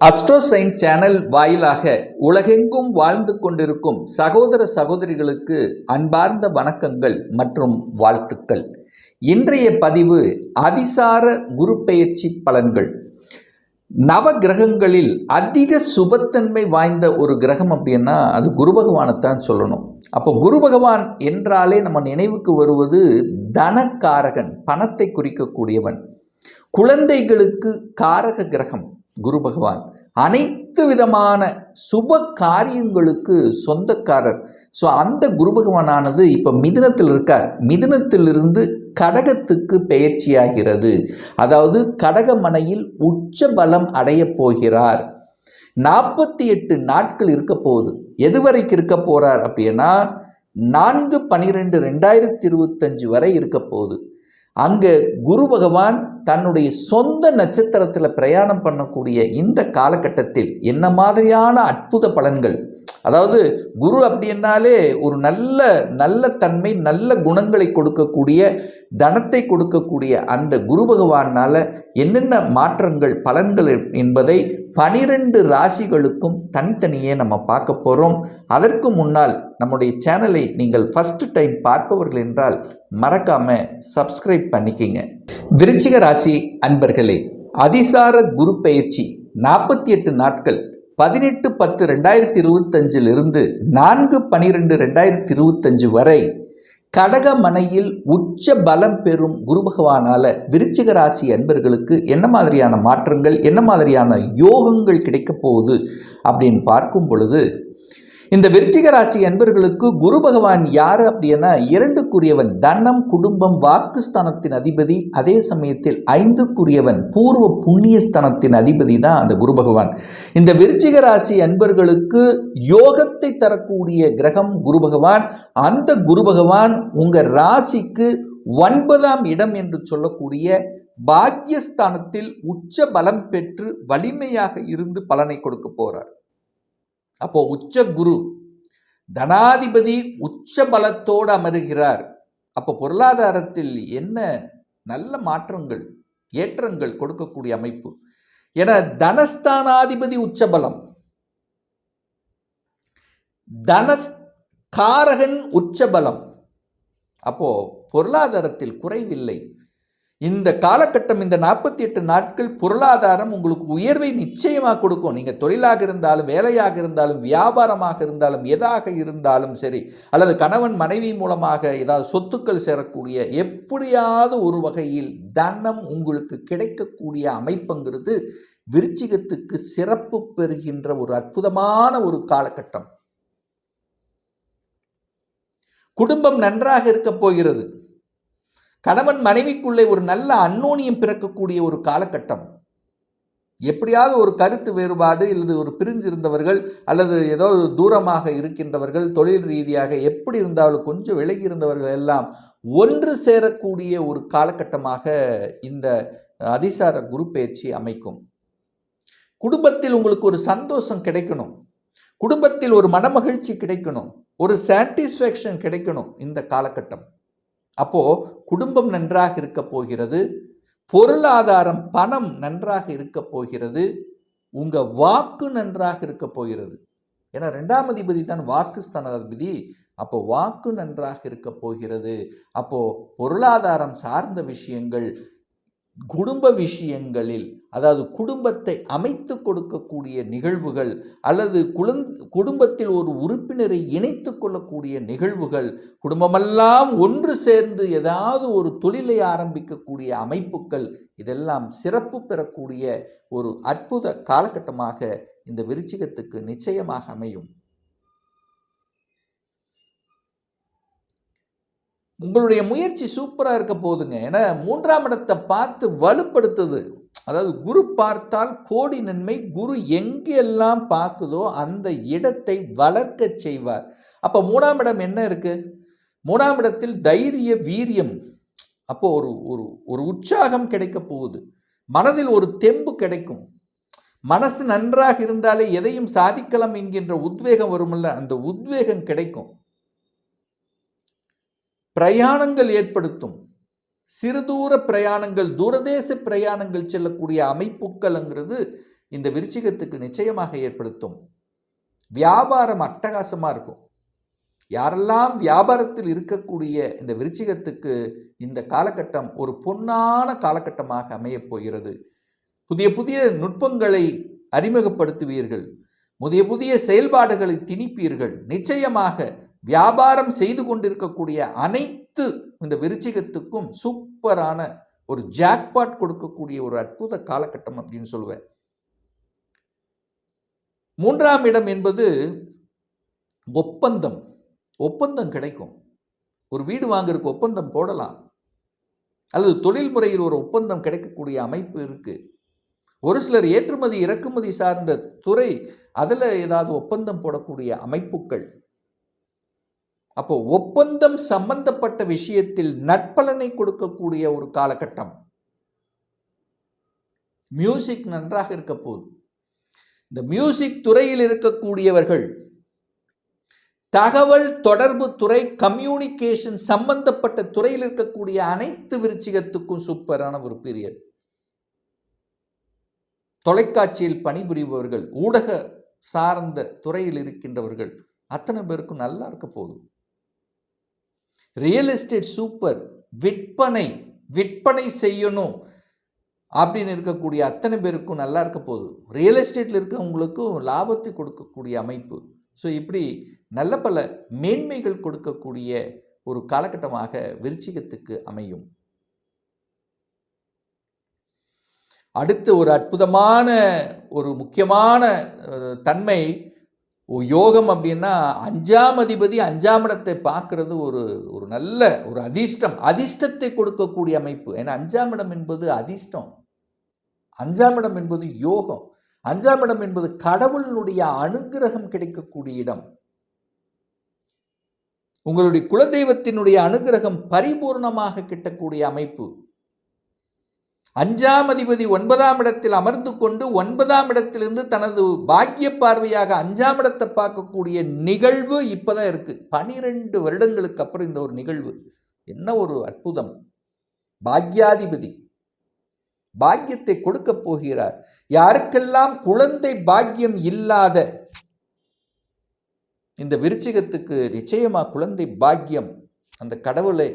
அஸ்ட்ரோசைன் channel வாயிலாக உலகெங்கும் வாழ்ந்து கொண்டிருக்கும் சகோதர சகோதரிகளுக்கு அன்பார்ந்த வணக்கங்கள் மற்றும் வாழ்த்துக்கள். இன்றைய பதிவு அதிசார குரு பெயர்ச்சி பலன்கள். நவ கிரகங்களில் அதிக சுபத்தன்மை வாய்ந்த ஒரு கிரகம் அப்படின்னா அது குரு பகவானைத்தான் சொல்லணும். அப்போ குரு பகவான் என்றாலே நம்ம நினைவுக்கு வருவது தனக்காரகன், பணத்தை குறிக்கக்கூடியவன். குழந்தைகளுக்கு காரக கிரகம் குரு பகவான். அனைத்து விதமான சுப காரியங்களுக்கு சொந்தக்காரர். ஸோ அந்த குரு பகவானானது இப்போ மிதுனத்தில் இருக்கார். மிதுனத்திலிருந்து கடகத்துக்கு பெயர்ச்சியாகிறது. அதாவது கடகமனையில் உச்ச பலம் அடைய போகிறார். 48 நாட்கள் இருக்க போகுது. எதுவரைக்கு இருக்க போறார் அப்படின்னா 4/12/2025 வரை இருக்க போகுது. அங்கே குரு பகவான் தன்னுடைய சொந்த நட்சத்திரத்தில் பிரயாணம் பண்ணக்கூடிய இந்த காலகட்டத்தில் என்ன மாதிரியான அற்புத பலன்கள், அதாவது குரு அப்படின்னாலே ஒரு நல்ல தன்மை, நல்ல குணங்களை கொடுக்கக்கூடிய, தனத்தை கொடுக்கக்கூடிய அந்த குரு பகவானால் என்னென்ன மாற்றங்கள், பலன்கள் என்பதை 12 ராசிகளுக்கும் தனித்தனியே நம்ம பார்க்க போகிறோம். அதற்கு முன்னால் நம்முடைய சேனலை நீங்கள் ஃபஸ்ட்டு டைம் பார்ப்பவர்கள் என்றால் மறக்காமல் சப்ஸ்கிரைப் பண்ணிக்கிங்க. விருச்சிக ராசி அன்பர்களே, அதிசார குரு பெயர்ச்சி 48 நாட்கள் 18/10/2025 4/12/2025 வரை கடகமனையில் உச்ச பலம் பெறும் குரு பகவானால விருச்சிக ராசி அன்பர்களுக்கு என்ன மாதிரியான மாற்றங்கள், என்ன மாதிரியான யோகங்கள் கிடைக்க போகுது அப்படின்னு பார்க்கும் பொழுது, இந்த விருச்சிக ராசி அன்பர்களுக்கு குரு பகவான் யார் அப்படின்னா 2க்குரியவன் தனம், குடும்பம், வாக்குஸ்தானத்தின் அதிபதி. அதே சமயத்தில் 5க்குரியவன் பூர்வ புண்ணியஸ்தானத்தின் அதிபதி தான் அந்த குரு பகவான். இந்த விருச்சிக ராசி அன்பர்களுக்கு யோகத்தை தரக்கூடிய கிரகம் குரு பகவான். அந்த குரு பகவான் உங்க ராசிக்கு 9ஆம் இடம் என்று சொல்லக்கூடிய பாக்கியஸ்தானத்தில் உச்ச பலம் பெற்று வலிமையாக இருந்து பலனை கொடுக்க போறார். அப்போ உச்ச குரு தனாதிபதி உச்ச பலத்தோடு அமருகிறார். அப்போ பொருளாதாரத்தில் என்ன நல்ல மாற்றங்கள், ஏற்றங்கள் கொடுக்கக்கூடிய அமைப்பு. என தனஸ்தானாதிபதி உச்ச பலம், தனஸ்காரகன் உச்ச பலம். அப்போ பொருளாதாரத்தில் குறைவில்லை. இந்த காலகட்டம், இந்த 48 நாட்கள் பொருளாதாரம் உங்களுக்கு உயர்வை நிச்சயமாக கொடுக்கும். நீங்கள் தொழிலாக இருந்தாலும், வேலையாக இருந்தாலும், வியாபாரமாக இருந்தாலும், எதாக இருந்தாலும் சரி, அல்லது கணவன் மனைவி மூலமாக ஏதாவது சொத்துக்கள் சேரக்கூடிய எப்படியாவது ஒரு வகையில் தனம் உங்களுக்கு கிடைக்கக்கூடிய அமைப்புங்கிறது விருச்சிகத்துக்கு சிறப்பு பெறுகின்ற ஒரு அற்புதமான ஒரு காலகட்டம். குடும்பம் நன்றாக இருக்க போகிறது. கணவன் மனைவிக்குள்ளே ஒரு நல்ல அந்யோன்யம் பிறக்கக்கூடிய ஒரு காலகட்டம். எப்படியாவது ஒரு கருத்து வேறுபாடு, அல்லது ஒரு பிரிஞ்சிருந்தவர்கள், அல்லது ஏதோ தூரமாக இருக்கின்றவர்கள், தொழில் ரீதியாக எப்படி இருந்தாலும் கொஞ்சம் விலகி இருந்தவர்கள் எல்லாம் ஒன்று சேரக்கூடிய ஒரு காலகட்டமாக இந்த அதிசார குரு பெயர்ச்சி அமைக்கும். குடும்பத்தில் உங்களுக்கு ஒரு சந்தோஷம் கிடைக்கணும், குடும்பத்தில் ஒரு மனமகிழ்ச்சி கிடைக்கணும், ஒரு சாட்டிஸ்ஃபேக்ஷன் கிடைக்கணும் இந்த காலகட்டம். அப்போ குடும்பம் நன்றாக இருக்க போகிறது, பொருளாதாரம், பணம் நன்றாக இருக்க போகிறது, உங்க வாக்கு நன்றாக இருக்க போகிறது. ஏன்னா 2ஆம் அதிபதி தான் வாக்குஸ்தானாதிபதி. அப்போ வாக்கு நன்றாக இருக்க போகிறது. அப்போ பொருளாதாரம் சார்ந்த விஷயங்கள், குடும்ப விஷயங்களில், அதாவது குடும்பத்தை அமைத்து கொடுக்கக்கூடிய நிகழ்வுகள், அல்லது குடும்பத்தில் ஒரு உறுப்பினரை இணைத்து கொள்ளக்கூடிய நிகழ்வுகள், குடும்பமெல்லாம் ஒன்று சேர்ந்து ஏதாவது ஒரு தொழிலை ஆரம்பிக்கக்கூடிய அமைப்புகள், இதெல்லாம் சிறப்பு பெறக்கூடிய ஒரு அற்புத காலகட்டமாக இந்த விருச்சிகத்துக்கு நிச்சயமாக அமையும். உங்களுடைய முயற்சி சூப்பராக இருக்க போகுதுங்க. ஏன்னா 3ஆம் இடத்தை பார்த்து வலுப்படுத்துது. அதாவது குரு பார்த்தால் கோடி நன்மை. குரு எங்கெல்லாம் பார்க்குதோ அந்த இடத்தை வளர்க்க செய்வார். அப்போ 3ஆம் இடம் என்ன இருக்கு? 3ஆம் இடத்தில் தைரிய வீரியம். அப்போ ஒரு உற்சாகம் கிடைக்க போகுது. மனதில் ஒரு தெம்பு கிடைக்கும். மனசு நன்றாக இருந்தாலே எதையும் சாதிக்கலாம் என்கின்ற உத்வேகம் வரும்ல, அந்த உத்வேகம் கிடைக்கும். பிரயாணங்கள் ஏற்படுத்தும். சிறுதூர பிரயாணங்கள், தூரதேச பிரயாணங்கள் செல்லக்கூடிய அமைப்புகள்ங்கிறது இந்த விருச்சிகத்துக்கு நிச்சயமாக ஏற்படுத்தும். வியாபாரம் அட்டகாசமாக இருக்கும். யாரெல்லாம் வியாபாரத்தில் இருக்கக்கூடிய இந்த விருச்சிகத்துக்கு இந்த காலகட்டம் ஒரு பொன்னான காலகட்டமாக அமையப் போகிறது. புதிய புதிய நுட்பங்களை அறிமுகப்படுத்துவீர்கள். புதிய புதிய செயல்பாடுகளை திணிப்பீர்கள். நிச்சயமாக வியாபாரம் செய்து கொண்டிருக்கக்கூடிய அனைத்து இந்த விருச்சிகத்துக்கும் சூப்பரான ஒரு ஜாக்பாட் கொடுக்கக்கூடிய ஒரு அற்புத காலகட்டம் அப்படின்னு சொல்லுவேன். 3ஆம் இடம் என்பது ஒப்பந்தம் கிடைக்கும். ஒரு வீடு வாங்குறதுக்கு ஒப்பந்தம் போடலாம், அல்லது தொழில் முறையில் ஒரு ஒப்பந்தம் கிடைக்கக்கூடிய அமைப்பு இருக்கு. ஒரு சிலர் ஏற்றுமதி இறக்குமதி சார்ந்த துறை, அதில் ஏதாவது ஒப்பந்தம் போடக்கூடிய அமைப்புகள். அப்போ ஒப்பந்தம் சம்பந்தப்பட்ட விஷயத்தில் நற்பலனை கொடுக்கக்கூடிய ஒரு காலகட்டம். மியூசிக் நன்றாக இருக்க போகுது. இந்த மியூசிக் துறையில் இருக்கக்கூடியவர்கள், தகவல் தொடர்பு துறை, கம்யூனிகேஷன் சம்பந்தப்பட்ட துறையில் இருக்கக்கூடிய அனைத்து விருச்சிகத்துக்கும் சூப்பரான ஒரு பீரியட். தொலைக்காட்சியில் பணிபுரிபவர்கள், ஊடக சார்ந்த துறையில் இருக்கின்றவர்கள் அத்தனை பேருக்கும் நல்லா இருக்க போகுது. Real estate super. விற்பனை செய்யணும் அப்படின்னு இருக்கக்கூடிய அத்தனை பேருக்கும் நல்லா இருக்க போகுது. ரியல் எஸ்டேட்டில் இருக்கவங்களுக்கும் லாபத்தை கொடுக்கக்கூடிய அமைப்பு. ஸோ இப்படி நல்ல பல மேன்மைகள் கொடுக்கக்கூடிய ஒரு காலகட்டமாக விருச்சிகத்துக்கு அமையும். அடுத்து ஒரு அற்புதமான ஒரு முக்கியமான தன்மை யோகம் அப்படின்னா, 5ஆம் அதிபதி 5ஆம் இடத்தை பார்க்கறது ஒரு நல்ல ஒரு அதிர்ஷ்டத்தை கொடுக்கக்கூடிய அமைப்பு. ஏன்னா 5ஆம் இடம் என்பது அதிர்ஷ்டம், 5ஆம் இடம் என்பது யோகம், 5ஆம் இடம் என்பது கடவுளுடைய அனுகிரகம் கிடைக்கக்கூடிய இடம். உங்களுடைய குலதெய்வத்தினுடைய அனுகிரகம் பரிபூர்ணமாக கிட்டக்கூடிய அமைப்பு. 5ஆம் அதிபதி 9ஆம் இடத்தில் அமர்ந்து கொண்டு 9ஆம் இடத்திலிருந்து தனது பாக்கிய பார்வையாக 5ஆம் இடத்தை பார்க்கக்கூடிய நிகழ்வு இப்பதான் இருக்கு. 12 வருடங்களுக்கு அப்புறம் இந்த ஒரு நிகழ்வு. என்ன ஒரு அற்புதம்! பாக்யாதிபதி பாக்கியத்தை கொடுக்க போகிறார். யாருக்கெல்லாம் குழந்தை பாக்கியம் இல்லாத இந்த விருச்சிகத்துக்கு நிச்சயமா குழந்தை பாக்கியம் அந்த கடவுளை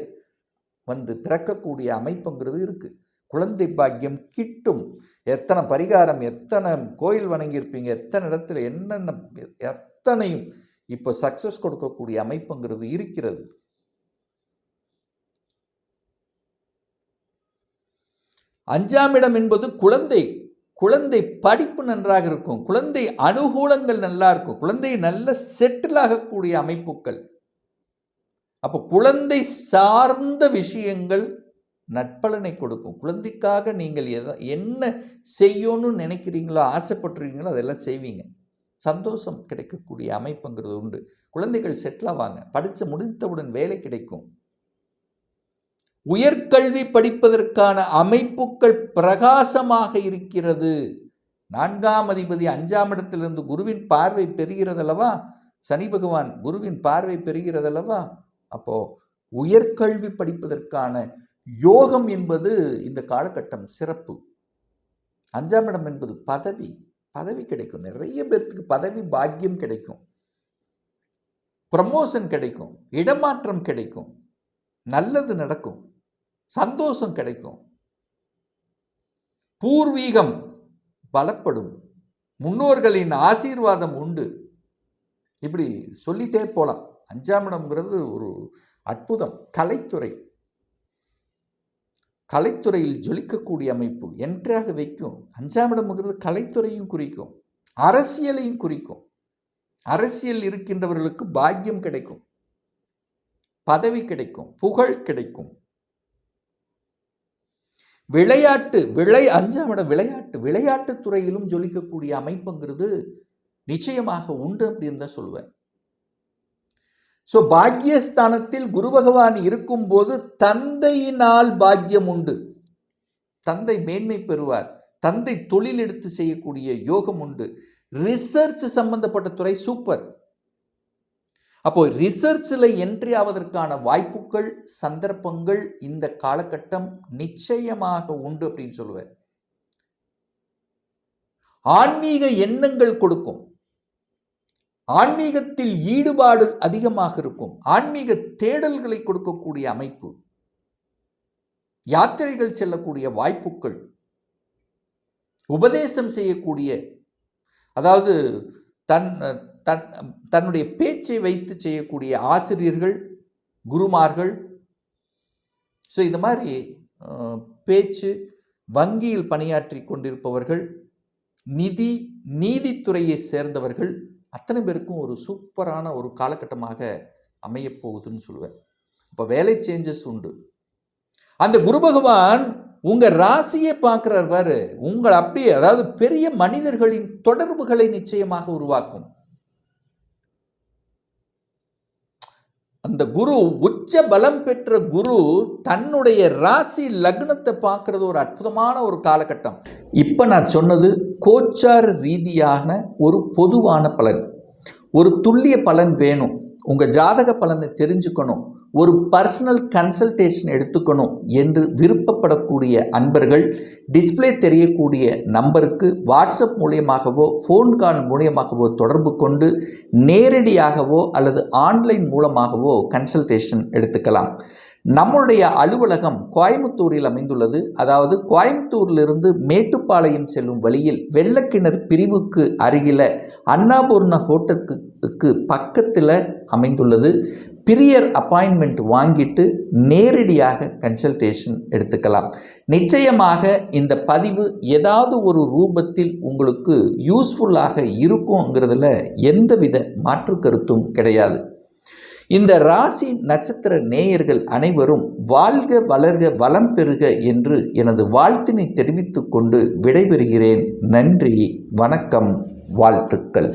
வந்து திறக்கக்கூடிய அமைப்புங்கிறது இருக்கு. குழந்தை பாக்கியம் கிட்டும். எத்தனை பரிகாரம், எத்தனை கோயில் வணங்கியிருப்பீங்க, எத்தனை இடத்துல என்னென்ன எத்தனையும் இப்போ சக்சஸ் கொடுக்கக்கூடிய அமைப்புங்கிறது இருக்கிறது. அஞ்சாம் இடம் என்பது குழந்தை படிப்பு நன்றாக இருக்கும், குழந்தை அனுகூலங்கள் நல்லா இருக்கும், குழந்தை நல்ல செட்டில் ஆகக்கூடிய அமைப்புகள். அப்போ குழந்தை சார்ந்த விஷயங்கள் நற்பலனை கொடுக்கும். குழந்தைக்காக நீங்கள் என்ன செய்யணும்னு நினைக்கிறீங்களோ, ஆசைப்பட்டுறீங்களோ அதெல்லாம் செய்வீங்க. சந்தோஷம் கிடைக்கக்கூடிய அமைப்புங்கிறது உண்டு. குழந்தைகள் செட்டில் ஆவாங்க. படித்து முடித்தவுடன் வேலை கிடைக்கும். உயர்கல்வி படிப்பதற்கான அமைப்புகள் பிரகாசமாக இருக்கிறது. 4ஆம் அதிபதி 5ஆம் இடத்திலிருந்து குருவின் பார்வை பெறுகிறதல்லவா, சனி பகவான் குருவின் பார்வை பெறுகிறதல்லவா, அப்போ உயர்கல்வி படிப்பதற்கான யோகம் என்பது இந்த காலகட்டம் சிறப்பு. 5ஆம் இடம் என்பது பதவி கிடைக்கும். நிறைய பேருக்கு பதவி பாக்கியம் கிடைக்கும், ப்ரமோஷன் கிடைக்கும், இடமாற்றம் கிடைக்கும், நல்லது நடக்கும், சந்தோஷம் கிடைக்கும், பூர்வீகம் பலப்படும், முன்னோர்களின் ஆசீர்வாதம் உண்டு. இப்படி சொல்லிட்டே போலாம். 5ஆம் இடம்ங்கிறது ஒரு அற்புதம். கலைத்துறையில் ஜொலிக்கக்கூடிய அமைப்பு என்றாக வைக்கும். 5ஆம் இடம்ங்கிறது கலைத்துறையும் குறிக்கும், அரசியலையும் குறிக்கும். அரசியல் இருக்கின்றவர்களுக்கு பாக்கியம் கிடைக்கும், பதவி கிடைக்கும், புகழ் கிடைக்கும். விளையாட்டு துறையிலும் ஜொலிக்கக்கூடிய அமைப்புங்கிறது நிச்சயமாக உண்டு அப்படின்னு தான் சொல்லுவேன். ஸோ பாக்கியஸ்தானத்தில் குரு பகவான் இருக்கும்போது தந்தையினால் பாக்கியம் உண்டு. தந்தை மேன்மை பெறுவார். தந்தை தொழில் எடுத்து செய்யக்கூடிய யோகம் உண்டு. ரிசர்ச் சம்பந்தப்பட்ட துறை சூப்பர். அப்போ ரிசர்ச்சில் என்ட்ரி ஆவதற்கான வாய்ப்புகள், சந்தர்ப்பங்கள் இந்த காலகட்டம் நிச்சயமாக உண்டு அப்படின்னு சொல்லுவேன். ஆன்மீக எண்ணங்கள் கொடுக்கும். ஆன்மீகத்தில் ஈடுபாடு அதிகமாக இருக்கும். ஆன்மீக தேடல்களை கொடுக்கக்கூடிய அமைப்பு, யாத்திரைகள் செல்லக்கூடிய வாய்ப்புகள், உபதேசம் செய்யக்கூடிய, அதாவது தன்னுடைய பேச்சை வைத்து செய்யக்கூடிய ஆசிரியர்கள், குருமார்கள். ஸோ இந்த மாதிரி பேச்சு, வங்கியில் பணியாற்றி கொண்டிருப்பவர்கள், நீதித்துறையை சேர்ந்தவர்கள், அத்தனை பேருக்கும் ஒரு சூப்பரான ஒரு காலகட்டமாக அமையப்போகுதுன்னு சொல்லுவேன். இப்போ வேலை சேஞ்சஸ் உண்டு. அந்த குரு பகவான் உங்க ராசியை பார்க்கிறார் பாரு, உங்கள் அப்படியே, அதாவது பெரிய மனிதர்களின் தொடர்புகளை நிச்சயமாக உருவாக்கும். அந்த குரு, உச்ச பலம் பெற்ற குரு தன்னுடைய ராசி லக்னத்தை பார்க்கறது ஒரு அற்புதமான ஒரு காலகட்டம். இப்ப நான் சொன்னது கோச்சார ரீதியான ஒரு பொதுவான பலன். ஒரு துல்லிய பலன் வேணும், உங்க ஜாதக பலனை தெரிஞ்சுக்கணும், ஒரு பர்சனல் கன்சல்டேஷன் எடுத்துக்கணும் என்று விருப்பப்படக்கூடிய அன்பர்கள் டிஸ்பிளே தெரியக்கூடிய நம்பருக்கு வாட்ஸ்அப் மூலியமாகவோ ஃபோன் கால் மூலியமாகவோ தொடர்பு கொண்டு நேரடியாகவோ அல்லது ஆன்லைன் மூலமாகவோ கன்சல்டேஷன் எடுத்துக்கலாம். நம்முடைய அலுவலகம் கோயம்புத்தூரில் அமைந்துள்ளது. அதாவது கோயம்புத்தூரிலிருந்து மேட்டுப்பாளையம் செல்லும் வழியில் வெள்ளக்கிணர் பிரிவுக்கு அருகில அன்னபூர்ணா ஹோட்டலுக்கு பக்கத்தில் அமைந்துள்ளது. பிரியர் அப்பாயின்மெண்ட் வாங்கிட்டு நேரடியாக கன்சல்டேஷன் எடுத்துக்கலாம். நிச்சயமாக இந்த பதிவு ஏதாவது ஒரு ரூபத்தில் உங்களுக்கு யூஸ்ஃபுல்லாக இருக்குங்கிறதுல எந்தவித மாற்று கருத்தும் கிடையாது. இந்த ராசி நட்சத்திர நேயர்கள் அனைவரும் வாழ்க வளர்க வளம் பெறுக என்று எனது வாழ்த்தினை தெரிவித்துக் கொண்டு விடைபெறுகிறேன். நன்றி, வணக்கம், வாழ்த்துக்கள்.